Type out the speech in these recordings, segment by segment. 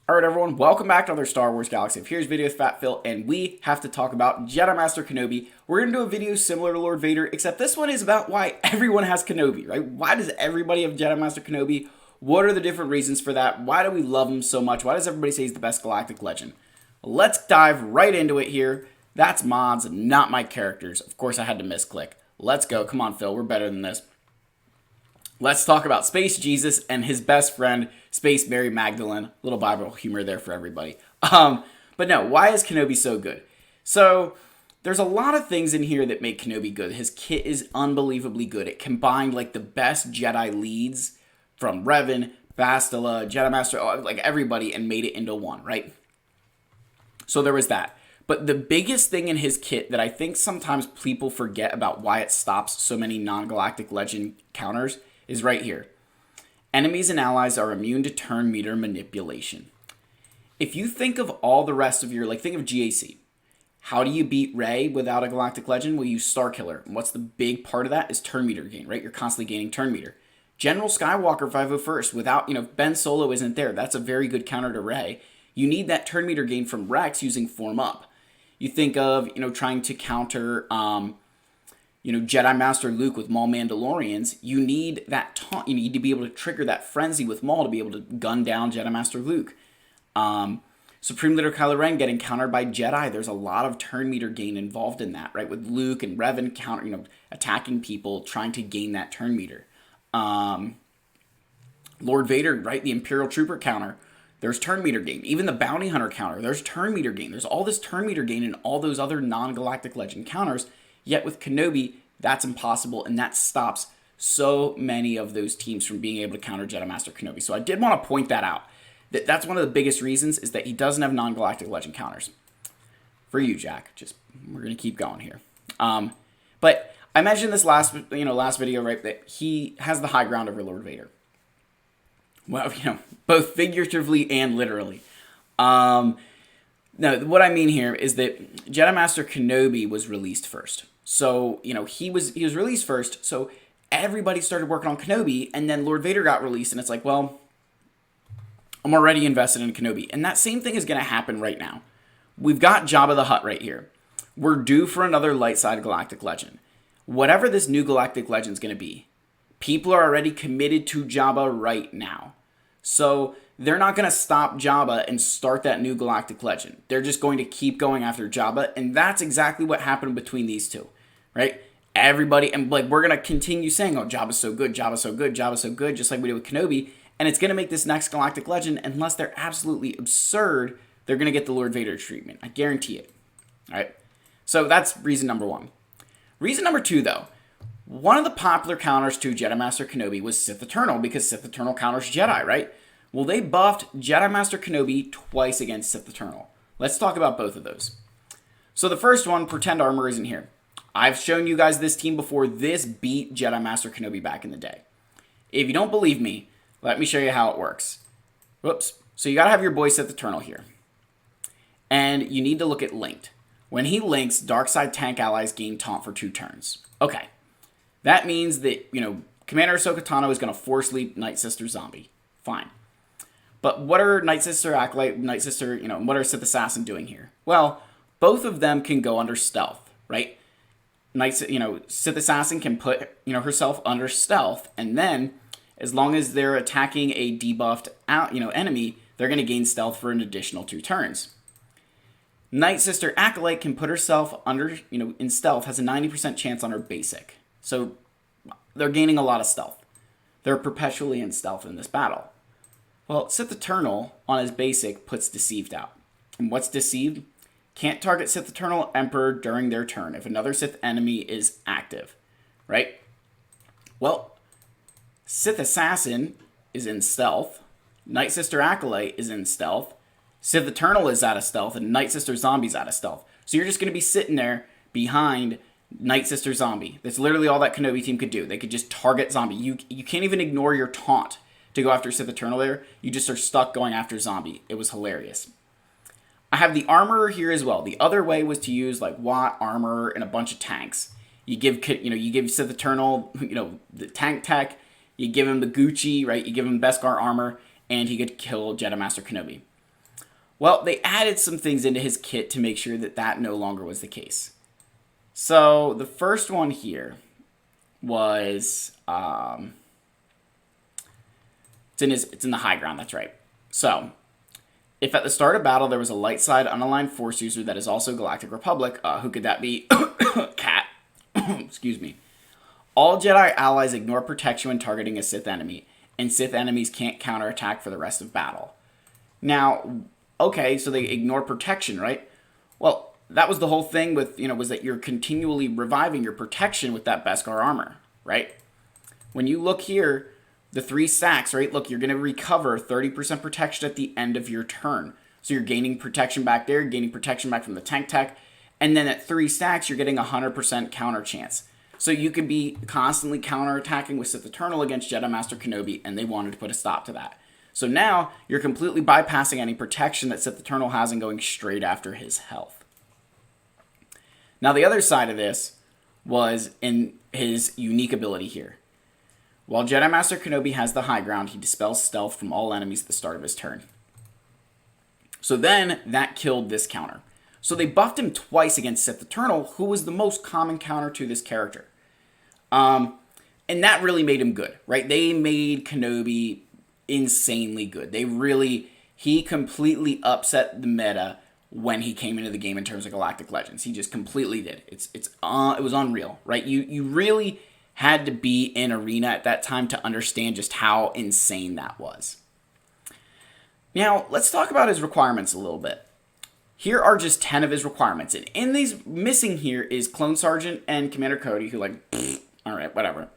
Alright everyone, welcome back to another Star Wars Galaxy of Heroes video with Fat Phil, and we have to talk about Jedi Master Kenobi. We're going to do a video similar to Lord Vader, except this one is about why everyone has Kenobi, right? Why does everybody have Jedi Master Kenobi? What are the different reasons for that? Why do we love him so much? Why does everybody say he's the best galactic legend? Let's dive right into it here. That's mods, not my characters. Of course I had to misclick. Let's go. Come on, Phil. We're better than this. Let's talk about Space Jesus and his best friend, Space Mary Magdalene. Little Bible humor there for everybody. But no, why is Kenobi so good? So, there's a lot of things in here that make Kenobi good. His kit is unbelievably good. It combined like the best Jedi leads from Revan, Bastila, Jedi Master, like everybody, and made it into one, right? So there was that. But the biggest thing in his kit that I think sometimes people forget about why it stops so many non-galactic legend counters is right here. Enemies and allies are immune to turn meter manipulation. If you think of all the rest of your, like think of GAC. How do you beat Rey without a galactic legend? Well, you use Star Killer. And what's the big part of that is turn meter gain, right? You're constantly gaining turn meter. General Skywalker 501st, without, Ben Solo isn't there. That's a very good counter to Rey. You need that turn meter gain from Rex using Form Up. You think of, trying to counter, Jedi Master Luke with Maul Mandalorians. You need that taunt. You need to be able to trigger that frenzy with Maul to be able to gun down Jedi Master Luke. Supreme Leader Kylo Ren getting countered by Jedi. There's a lot of turn meter gain involved in that, right? With Luke and Revan attacking people, trying to gain that turn meter. Lord Vader, right? The Imperial Trooper counter. There's turn meter gain. Even the Bounty Hunter counter, there's turn meter gain. There's all this turn meter gain in all those other non-galactic legend counters. Yet with Kenobi, that's impossible, and that stops so many of those teams from being able to counter Jedi Master Kenobi. So I did want to point that out. That's one of the biggest reasons is that he doesn't have non-galactic legend counters. For you, Jack. We're going to keep going here. But I mentioned this last video, right, that he has the high ground over Lord Vader. Well, both figuratively and literally. No, what I mean here is that Jedi Master Kenobi was released first. So, he was released first, so everybody started working on Kenobi, and then Lord Vader got released, and it's like, well, I'm already invested in Kenobi. And that same thing is going to happen right now. We've got Jabba the Hutt right here. We're due for another light side galactic legend. Whatever this new galactic legend is going to be, people are already committed to Jabba right now. So they're not going to stop Jabba and start that new galactic legend. They're just going to keep going after Jabba, and that's exactly what happened between these two, right? Everybody, and we're going to continue saying, oh, Jabba's so good, Jabba's so good, Jabba's so good, just like we did with Kenobi, and it's going to make this next galactic legend, unless they're absolutely absurd, they're going to get the Lord Vader treatment. I guarantee it, all right? So that's reason number one. Reason number two, though, one of the popular counters to Jedi Master Kenobi was Sith Eternal, because Sith Eternal counters Jedi, right? Well, they buffed Jedi Master Kenobi twice against Sith Eternal. Let's talk about both of those. So the first one, Pretend Armor, isn't here. I've shown you guys this team before. This beat Jedi Master Kenobi back in the day. If you don't believe me, let me show you how it works. Whoops. So you got to have your boy Sith Eternal here. And you need to look at Linked. When he links, Darkside tank allies gain taunt for 2 turns. Okay. That means that, Commander Ahsoka Tano is going to force leap Night Sister Zombie. Fine. But what are Night Sister Acolyte, Night Sister, what are Sith Assassin doing here? Well, both of them can go under stealth, right? Sith Assassin can put, herself under stealth, and then, as long as they're attacking a debuffed, enemy, they're going to gain stealth for an additional 2 turns. Night Sister Acolyte can put herself under, in stealth, has a 90% chance on her basic. So, they're gaining a lot of stealth. They're perpetually in stealth in this battle. Well, Sith Eternal, on his basic, puts Deceived out. And what's Deceived? Can't target Sith Eternal Emperor during their turn if another Sith enemy is active, right? Well, Sith Assassin is in stealth. Night Sister Acolyte is in stealth. Sith Eternal is out of stealth, and Night Sister Zombie's out of stealth. So you're just going to be sitting there behind Night Sister Zombie. That's literally all that Kenobi team could do. They could just target Zombie. You can't even ignore your taunt to go after Sith Eternal there. You just are stuck going after Zombie. It was hilarious. I have the Armorer here as well. The other way was to use like Watt, Armor, and a bunch of tanks. You give Sith Eternal, the tank tech. You give him the Gucci, right? You give him Beskar armor, and he could kill Jedi Master Kenobi. Well, they added some things into his kit to make sure that that no longer was the case. So the first one here was it's in the high ground. That's right. So if at the start of battle there was a light side unaligned force user that is also Galactic Republic, who could that be? Cat. Excuse me. All Jedi allies ignore protection when targeting a Sith enemy, and Sith enemies can't counterattack for the rest of battle. Now, okay, so they ignore protection, right? Well, that was the whole thing with, was that you're continually reviving your protection with that Beskar armor, right? When you look here, the 3 stacks, right? Look, you're going to recover 30% protection at the end of your turn. So you're gaining protection back there, gaining protection back from the tank tech, and then at 3 stacks, you're getting a 100% counter chance. So you could be constantly counterattacking with Sith Eternal against Jedi Master Kenobi, and they wanted to put a stop to that. So now you're completely bypassing any protection that Sith Eternal has and going straight after his health. Now the other side of this was in his unique ability here. While Jedi Master Kenobi has the high ground, he dispels stealth from all enemies at the start of his turn. So then that killed this counter. So they buffed him twice against Sith Eternal, who was the most common counter to this character. And that really made him good, right? They made Kenobi insanely good. He completely upset the meta when he came into the game in terms of Galactic Legends. He just completely did. It was unreal, right? You really had to be in Arena at that time to understand just how insane that was. Now, let's talk about his requirements a little bit. Here are just 10 of his requirements. And in these, missing here is Clone Sergeant and Commander Cody, who alright, whatever.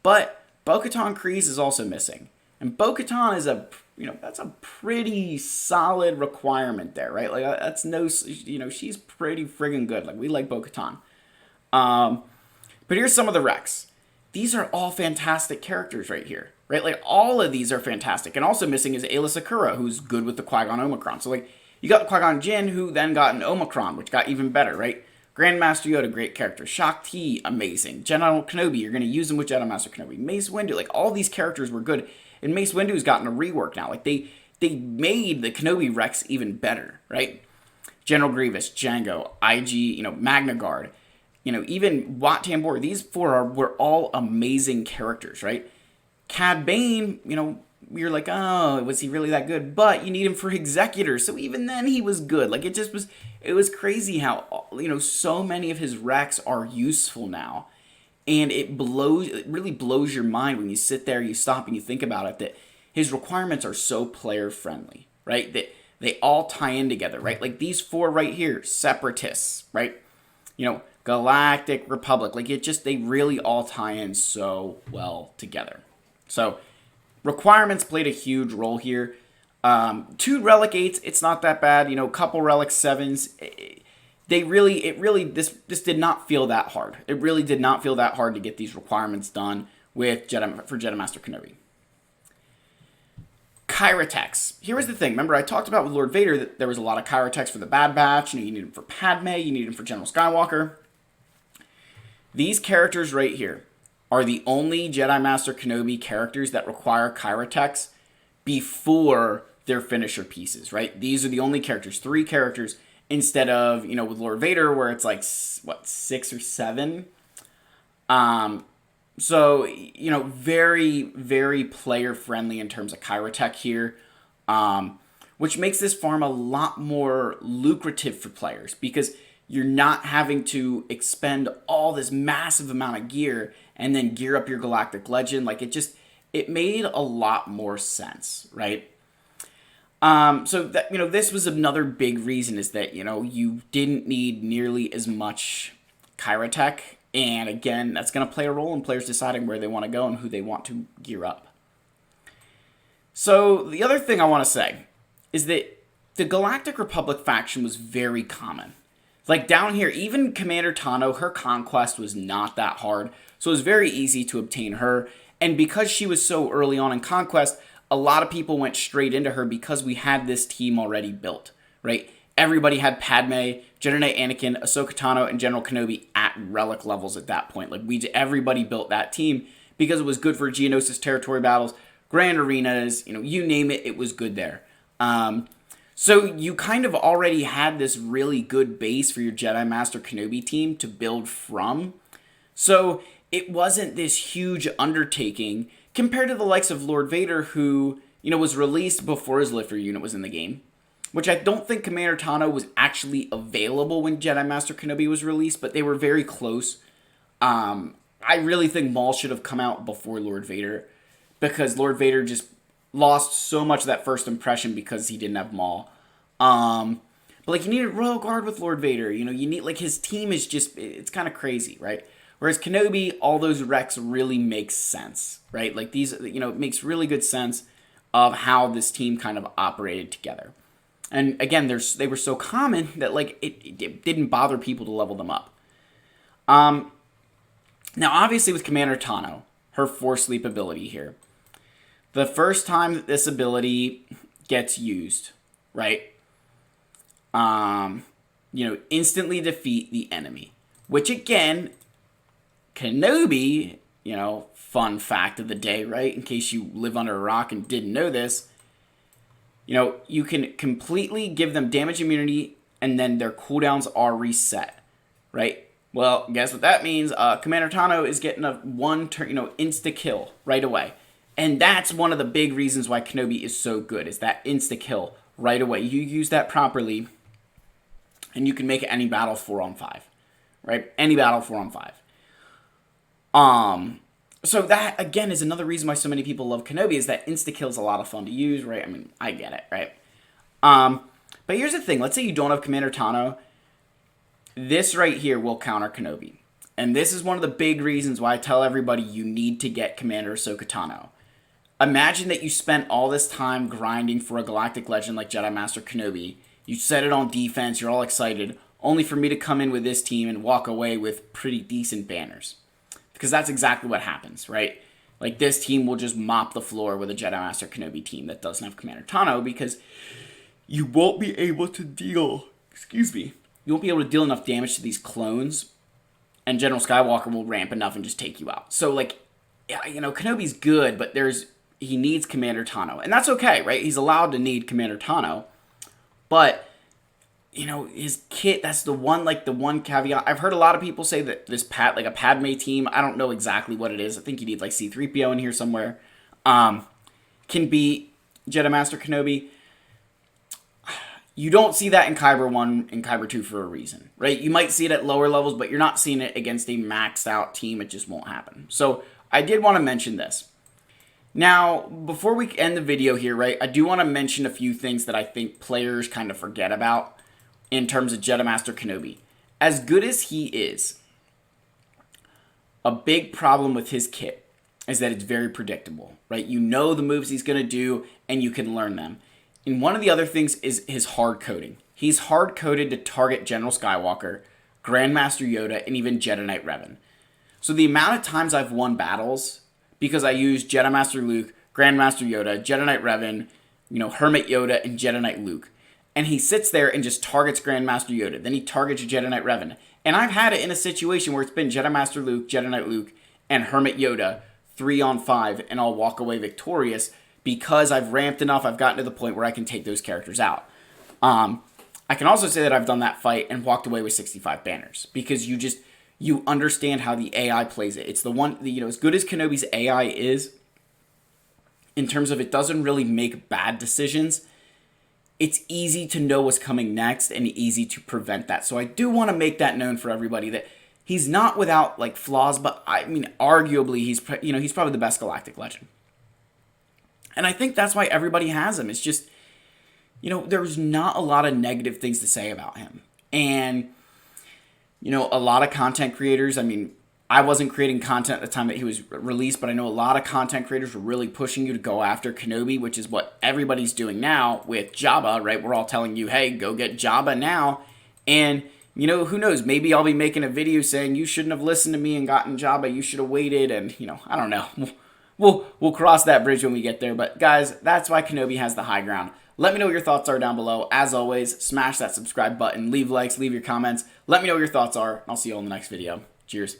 But Bo-Katan Kryze is also missing. And Bo-Katan is that's a pretty solid requirement there, right? Like, that's she's pretty friggin' good. Like, we like Bo-Katan. But here's some of the recs. These are all fantastic characters right here, right? Like, all of these are fantastic. And also missing is Aayla Secura, who's good with the Qui-Gon Omicron. So, like, you got the Qui-Gon Jinn, who then got an Omicron, which got even better, right? Grandmaster Yoda, great character. Shaak Ti, amazing. General Kenobi, you're going to use him with Jedi Master Kenobi. Mace Windu, like, all these characters were good. And Mace Windu's gotten a rework now. Like, they made the Kenobi Rex even better, right? General Grievous, Jango, IG, Magna Guard, even Wat Tambor. These 4 were all amazing characters, right? Cad Bane, you're like, oh, was he really that good? But you need him for Executor, so even then he was good. Like, it was crazy how, so many of his Rex are useful now. And it really blows your mind when you sit there, you stop and you think about it, that his requirements are so player friendly, right? That they all tie in together, right? Like these 4 right here, Separatists, right? Galactic Republic, like they really all tie in so well together. So requirements played a huge role here. 2 Relic 8s, it's not that bad. Couple Relic 7s. This did not feel that hard. It really did not feel that hard to get these requirements done for Jedi Master Kenobi. Kyra Techs. Here was the thing. Remember, I talked about with Lord Vader that there was a lot of Kyra Techs for the Bad Batch. You need them for Padme. You need them for General Skywalker. These characters right here are the only Jedi Master Kenobi characters that require Kyra Techs before their finisher pieces, right? These are the only characters, 3 characters, instead of, with Lord Vader, where it's like, 6 or 7. So, very, very player-friendly in terms of Kyra Tech here, which makes this farm a lot more lucrative for players, because you're not having to expend all this massive amount of gear and then gear up your Galactic Legend. Like, it made a lot more sense, right? So that, this was another big reason, is that, you didn't need nearly as much Kyra Tech. And again, that's going to play a role in players deciding where they want to go and who they want to gear up. So the other thing I want to say is that the Galactic Republic faction was very common. Like down here, even Commander Tano, her conquest was not that hard. So it was very easy to obtain her. And because she was so early on in conquest, a lot of people went straight into her because we had this team already built, right? Everybody had Padme, Jedi Knight Anakin, Ahsoka Tano, and General Kenobi at relic levels at that point. Like everybody built that team because it was good for Geonosis territory battles, grand arenas, you name it, it was good there. So you kind of already had this really good base for your Jedi Master Kenobi team to build from. So it wasn't this huge undertaking compared to the likes of Lord Vader, who, was released before his lifter unit was in the game, which I don't think Commander Tano was actually available when Jedi Master Kenobi was released, but they were very close. I really think Maul should have come out before Lord Vader, because Lord Vader just lost so much of that first impression because he didn't have Maul. But you need a Royal Guard with Lord Vader. You need, his team is just, it's kind of crazy, right? Whereas Kenobi, all those wrecks really makes sense, right? These, it makes really good sense of how this team kind of operated together. And again, they were so common that it didn't bother people to level them up. Now, obviously, with Commander Tano, her Force Leap ability here, the first time that this ability gets used, right? Instantly defeat the enemy, which again, Kenobi, fun fact of the day, right? In case you live under a rock and didn't know this, you can completely give them damage immunity and then their cooldowns are reset, right? Well, guess what that means? Commander Tano is getting a one turn, insta kill right away. And that's one of the big reasons why Kenobi is so good, is that insta kill right away. You use that properly and you can make any battle 4-on-5, right? Any battle 4-on-5. So that, again, is another reason why so many people love Kenobi, is that insta-kill is a lot of fun to use, right? I mean, I get it, right? But here's the thing. Let's say you don't have Commander Tano. This right here will counter Kenobi. And this is one of the big reasons why I tell everybody you need to get Commander Ahsoka Tano. Imagine that you spent all this time grinding for a galactic legend like Jedi Master Kenobi. You set it on defense, you're all excited, only for me to come in with this team and walk away with pretty decent banners. Because that's exactly what happens, right? This team will just mop the floor with a Jedi Master Kenobi team that doesn't have Commander Tano, because you won't be able to deal, you won't be able to deal enough damage to these clones, and General Skywalker will ramp enough and just take you out. So, Kenobi's good, but he needs Commander Tano. And that's okay, right? He's allowed to need Commander Tano. But, his kit, that's the one caveat. I've heard a lot of people say that this a Padme team, I don't know exactly what it is. I think you need C-3PO in here somewhere. Can beat Jedi Master Kenobi. You don't see that in Kyber 1 and Kyber 2 for a reason, right? You might see it at lower levels, but you're not seeing it against a maxed out team. It just won't happen. So I did want to mention this. Now, before we end the video here, right, I do want to mention a few things that I think players kind of forget about in terms of Jedi Master Kenobi. As good as he is, a big problem with his kit is that it's very predictable, right? You know the moves he's going to do, and you can learn them. And one of the other things is his hard coding. He's hard coded to target General Skywalker, Grandmaster Yoda, and even Jedi Knight Revan. So the amount of times I've won battles because I used Jedi Master Luke, Grandmaster Yoda, Jedi Knight Revan, Hermit Yoda, and Jedi Knight Luke. And he sits there and just targets Grandmaster Yoda. Then he targets Jedi Knight Revan. And I've had it in a situation where it's been Jedi Master Luke, Jedi Knight Luke, and Hermit Yoda 3-on-5, and I'll walk away victorious because I've ramped enough, I've gotten to the point where I can take those characters out. I can also say that I've done that fight and walked away with 65 banners, because you understand how the AI plays it. It's the one, as good as Kenobi's AI is, in terms of it doesn't really make bad decisions, it's easy to know what's coming next and easy to prevent that. So I do want to make that known for everybody, that he's not without flaws, but I mean, arguably he's probably the best galactic legend. And I think that's why everybody has him. It's just, there's not a lot of negative things to say about him. And, a lot of content creators, I wasn't creating content at the time that he was released, but I know a lot of content creators were really pushing you to go after Kenobi, which is what everybody's doing now with Jabba, right? We're all telling you, hey, go get Jabba now. And, who knows? Maybe I'll be making a video saying you shouldn't have listened to me and gotten Jabba. You should have waited. And, I don't know. We'll cross that bridge when we get there. But, guys, that's why Kenobi has the high ground. Let me know what your thoughts are down below. As always, smash that subscribe button. Leave likes. Leave your comments. Let me know what your thoughts are. I'll see you all in the next video. Cheers.